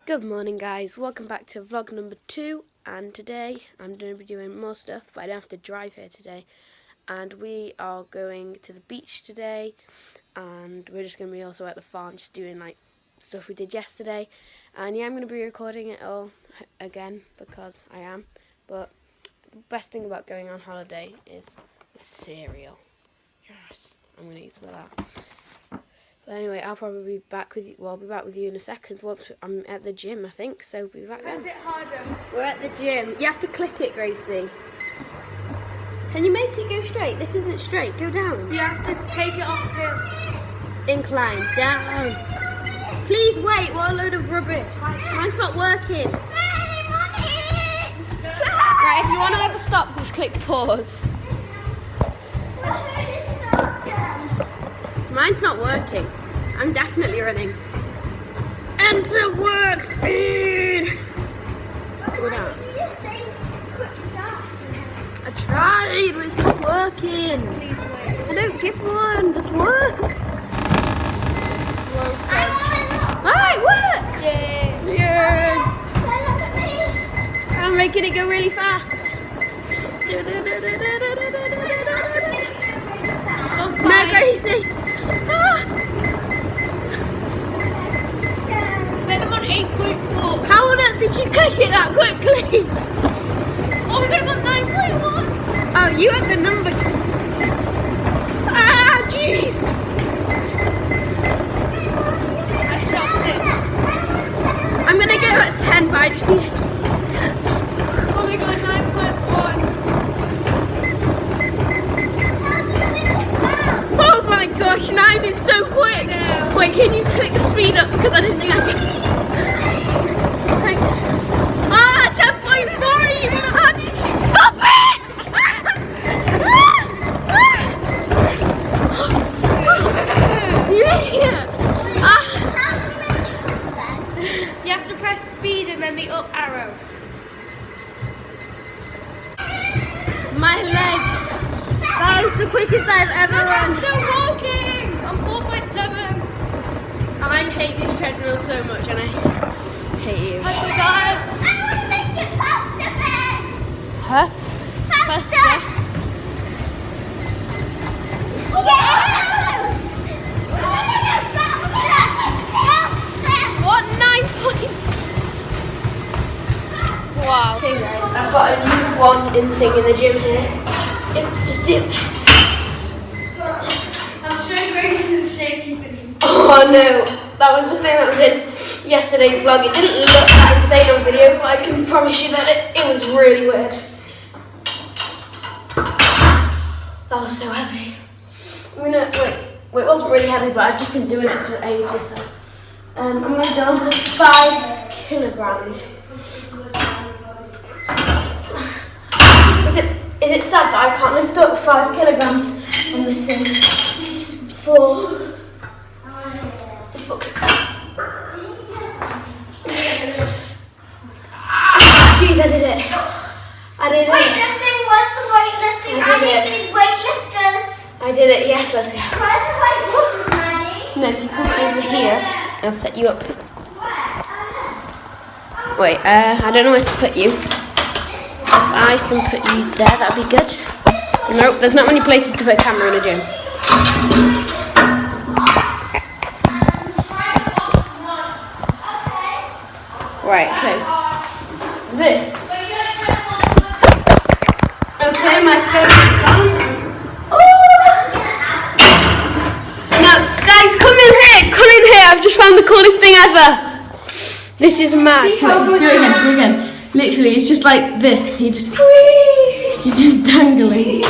Good morning guys, welcome back to vlog number 2, and today I'm going to be doing more stuff, but I don't have to drive here today. And we are going to the beach today, and we're just going to be also at the farm just doing like stuff we did yesterday. And yeah, I'm going to be recording it all again because I am, but the best thing about going on holiday is the cereal. Yes, I'm going to eat some of that. But anyway, I'll probably be back with you. Well, I'll be back with you in a second. Once I'm at the gym, I think. So we'll be back then. Is it harder? We're at the gym. You have to click it, Gracie. Can you make it go straight? This isn't straight. Go down. You have to take it off hill. Incline down. Please wait. What a load of rubbish. Mine's not working. Right, if you want to ever stop, just click pause. Mine's not working. I'm definitely running. Enter work speed. Go down. You just say quick start. I tried, but it's not working. Please wait. I don't give one. Just work. Ah, it works. Yeah. I'm making it go really fast. No, Gracie. Then I'm on 8.4. How on earth did you click it that quickly? Oh, we're going to 9.1. Oh, you have the number. Ah, jeez. I dropped it. I'm going to go at 10, but I just need... Oh my god, 9.1. Oh my gosh, 9 is so quick. Wait, can you click the speed up? Because I didn't think I could. Thanks. Ah, 10.4 even. Stop it! You idiot. You have to press speed and then the up arrow. My legs. That is the quickest I've ever I'm run. still walking. I'm 4.7. I hate this treadmill so much, and I hate you. I forgot. I want to make it faster, Ben! Huh? Faster. What 9 point? Wow. Okay guys, I've got a new one thing in the gym here. You have to just do this. I'm sure Grace is shaky thing. Oh no, that was the thing that was in yesterday's vlog. It didn't look that insane on video, but I can promise you that it was really weird. That was so heavy. I'm gonna, wait, it wasn't really heavy, but I've just been doing it for ages. So. I'm gonna go on to 5 kilograms. Is it sad that I can't lift up 5 kilograms on this thing? 4. Jeez, I did it. I did it. Weightlifting, what's weightlifting? I need these weightlifters. I did it, yes, let's go. Where's the weightlifters, Maddie? No, if you come over here, I'll set you up. Wait, I don't know where to put you. If I can put you there, that'd be good. Nope, there's not many places to put a camera in a gym. Right, okay. This. Okay, my favourite one. Now, guys, come in here. Come in here. I've just found the coolest thing ever. This is mad. Do it again. Literally, it's just like this. You're just dangling.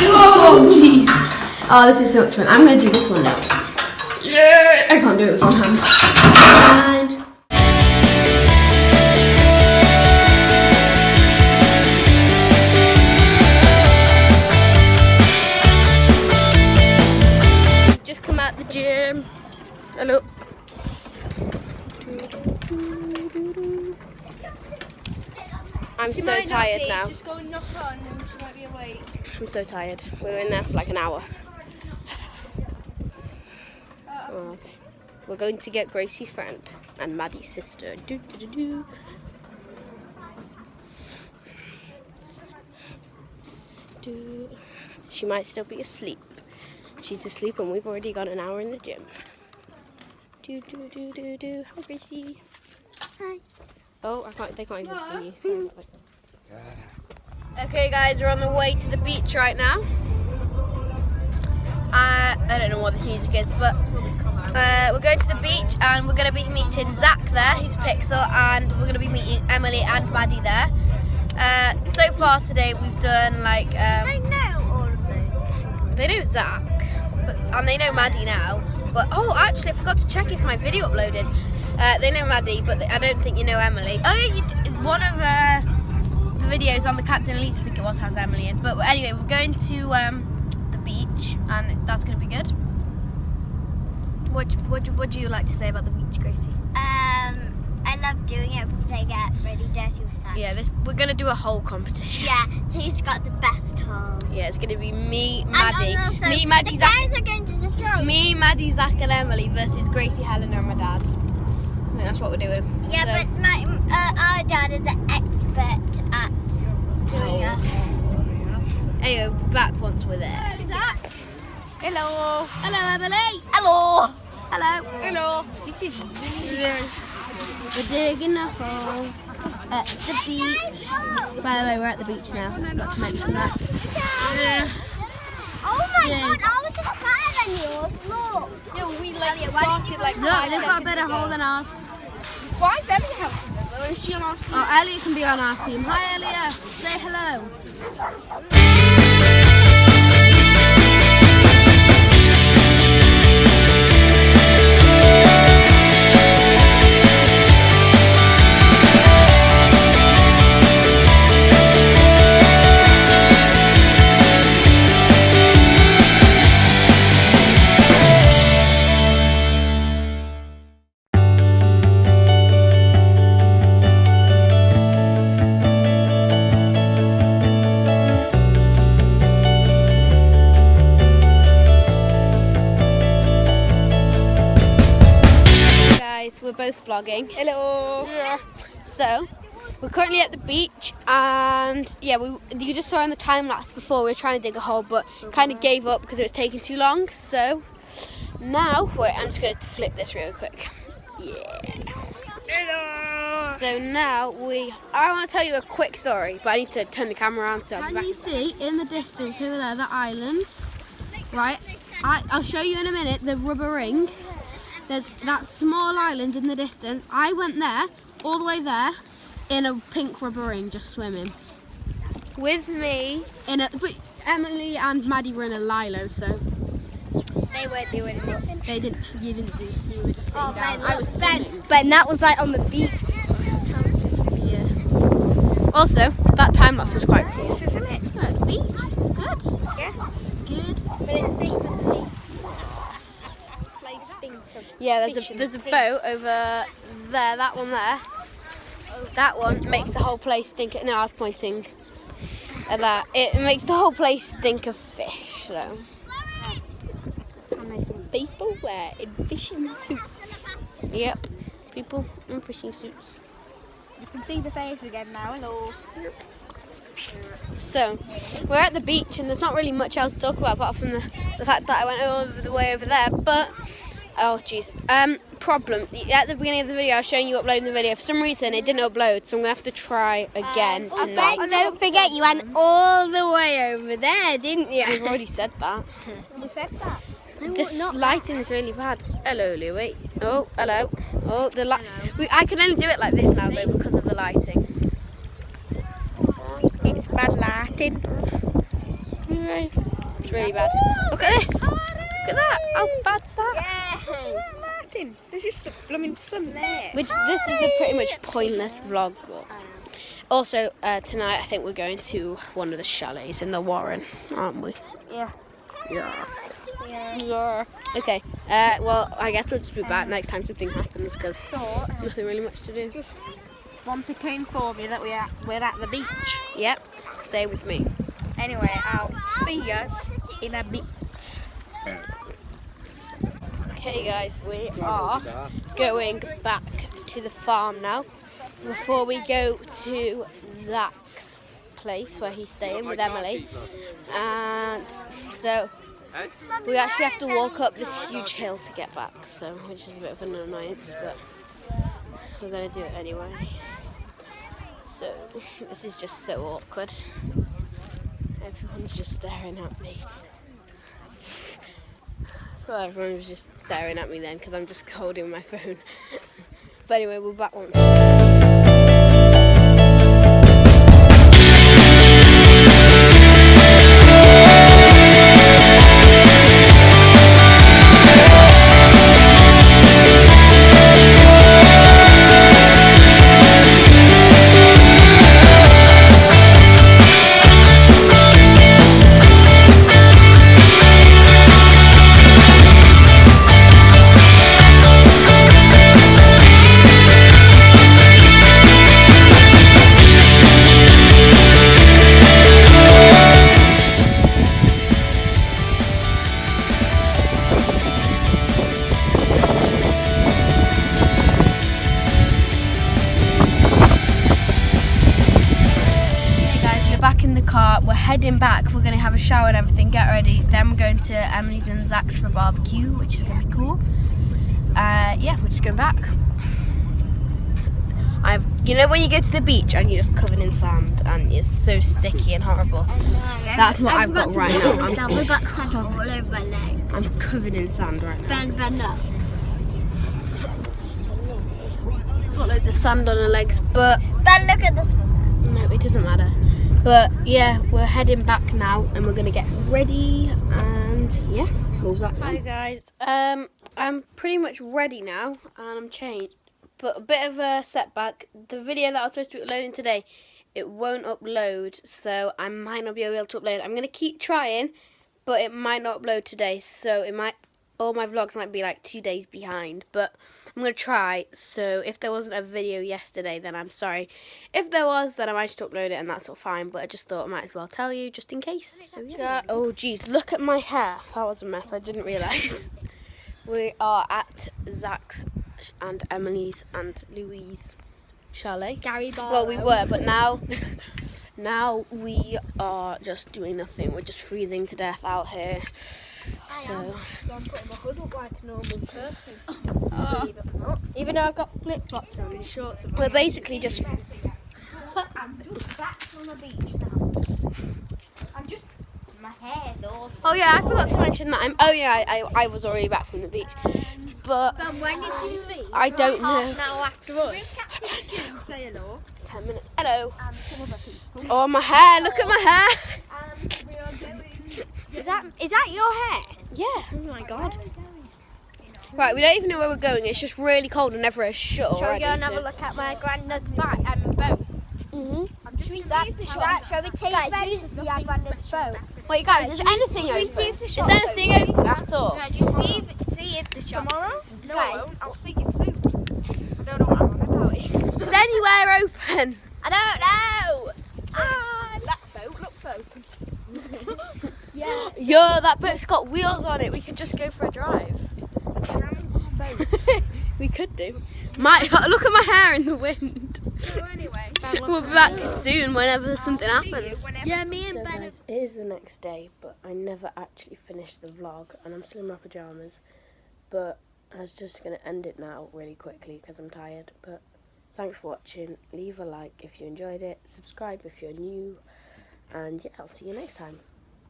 Oh, jeez. Oh, this is so much fun. I'm going to do this one now. Yeah. I can't do it with one hand. And just come out the gym. Hello. I'm so tired now. Just go and knock on and she might be awake. I'm so tired. We were in there for like an hour. Oh, okay. We're going to get Gracie's friend. and Maddie's sister. Do, do, do, do. Do. She might still be asleep. She's asleep and we've already got an hour in the gym. Do, do, do, do, do. Hi, Gracie. Hi. Oh, they can't even see you. Sorry. Okay, guys, we're on the way to the beach right now. I don't know what this music is, but we're going to the beach and we're going to be meeting Zach there, who's Pixel, and we're going to be meeting Emily and Maddie there. So far today we've done like... I know all of those. They know Zach, and they know Maddie now. But oh, actually, I forgot to check if my video uploaded. They know Maddie, but I don't think you know Emily. Oh, one of the videos on the Captain Elite, I think it was, has Emily in. But anyway, we're going to the beach, and that's going to be good. What do you like to say about the beach, Gracie? I love doing it because I get really dirty with sand. Yeah, we're going to do a hole competition. Yeah, who's got the best hole? Yeah, it's going to be me, Maddie. And also, me, Maddie, the Zach. guys are going to destroy. Me, Maddie, Zach, and Emily versus Gracie, Helena, and my dad. I think that's what we're doing. Yeah, So- but our dad is an expert at doing us. Anyway, we'll be back once we're there. Hello, Zach. Hello. Hello, Emily. Hello. Hello. Hello. This is we're digging a hole at the beach. By the way, we're at the beach now. Not to mention that. Oh my Yeah. god, ours is better than yours. Look. Yeah, we started like Look, they've got a better hole than ours. Why is Ellie helping them? Or is she on our team? Oh, Elliot can be on our team. Hi, Elliot. Say hello. We're both vlogging. Hello. Yeah. So, we're currently at the beach, and yeah, you just saw in the time lapse before we were trying to dig a hole, but kind of gave up because it was taking too long. So now, wait, I'm just going to flip this real quick. Yeah. Hello. So now I want to tell you a quick story, but I need to turn the camera around. So Can you see in the distance over there the island? Right. I'll show you in a minute the rubber ring. There's that small island in the distance. I went there, all the way there, in a pink rubber ring, just swimming. With me. But Emily and Maddie were in a lilo, so They weren't doing it. they didn't. You didn't do. You were just sitting down. I was swimming. Ben, that was like on the beach. Yeah. Also, that time lapse was quite cool. Isn't it? Yeah, the beach. This is good. Yeah. It's good. But it stinks of the beach. Yeah, there's a boat over there. That one there. That one makes the whole place stink. No, I was pointing at that. It makes the whole place stink of fish. So. And there's some people wearing fishing suits. Yep, people in fishing suits. You can see the face again now. Hello. So, we're at the beach and there's not really much else to talk about apart from the fact that I went over the way over there. But, oh jeez. Problem. At the beginning of the video I was showing you uploading the video. For some reason it didn't upload, so I'm going to have to try again tonight. Ben, don't forget you went all the way over there, didn't you? I've already said that. We said that. This lighting is really bad. Hello, Louie. Oh, hello. Oh, the light. I can only do it like this now though because of the lighting. It's bad lighting. It's really bad. Look at this. Look at that. How bad's that? Lighting. There's just blooming sun there. Which this is a pretty much pointless vlog. But also tonight I think we're going to one of the chalets in the Warren, aren't we? Yeah. Yeah. Yeah. Okay. Well, I guess we'll just be back next time something happens because nothing really much to do. Just wanted to inform you that we're at the beach. Yep. Say it with me. Anyway, I'll see you in a bit. Okay, guys, we are going back to the farm now before we go to Zach's place where he's staying with Emily. And so we actually have to walk up this huge hill to get back, so which is a bit of an annoyance, but we're going to do it anyway. So this is just so awkward. Everyone's just staring at me. Well, everyone was just staring at me then because I'm just holding my phone. But anyway, we're back once. We're heading back. We're going to have a shower and everything, get ready. Then we're going to Emily's and Zach's for barbecue, which is going to be cool. Yeah, we're just going back. You know when you go to the beach and you're just covered in sand and it's so sticky and horrible? That's what I've got right now. I've got sand all over my legs. I'm covered in sand right now. Bend up. Got loads of sand on her legs, but Ben, look at this one. no, it doesn't matter. But yeah, we're heading back now and we're gonna get ready and yeah, we'll back. Hi guys, I'm pretty much ready now and I'm changed, but a bit of a setback. The video that I was supposed to be uploading today, it won't upload, so I might not be able to upload. I'm gonna keep trying, but it might not upload today, so all my vlogs might be like 2 days behind, but I'm going to try. So if there wasn't a video yesterday, then I'm sorry. If there was, then I might just upload it and that's all fine, but I just thought I might as well tell you just in case. So yeah. Oh geez, look at my hair. That was a mess, I didn't realise. We are at Zach's and Emily's and Louise' chalet. Gary Barlow. Well, we were, but now now we are just doing nothing. We're just freezing to death out here. So I'm putting my hood up like a normal person. Even though I've got flip-flops on and shorts. We're basically just... I'm just back from the beach now. My hair's awful. Oh yeah, I forgot to mention that. I was already back from the beach. But When did you leave? I don't know. Now after us. I don't know. Say hello. 10 minutes. Hello. Some other people. Oh, my hair. Look at my hair. We are going. Is that your hair? Yeah. Oh my god. Right, we don't even know where we're going. It's just really cold and everywhere is shut Shall we already. go and have a look at my granddad's boat? Shall we take our granddad's boat? Wait, guys, is anything open? Is anything open at all? Just see if the shop. Tomorrow? No, Guys, I won't. I'll see it soon. I don't know what I'm on about. Is anywhere open? I don't know. That boat looks open. Yeah. Yo, that boat's got wheels on it. We could just go for a drive. We could do. Look at my hair in the wind. So anyway, We'll be back soon whenever something happens. yeah, me and So Ben. guys, it is the next day, but I never actually finished the vlog and I'm still in my pyjamas. But I was just going to end it now really quickly because I'm tired. But thanks for watching. Leave a like if you enjoyed it. Subscribe if you're new. And yeah, I'll see you next time.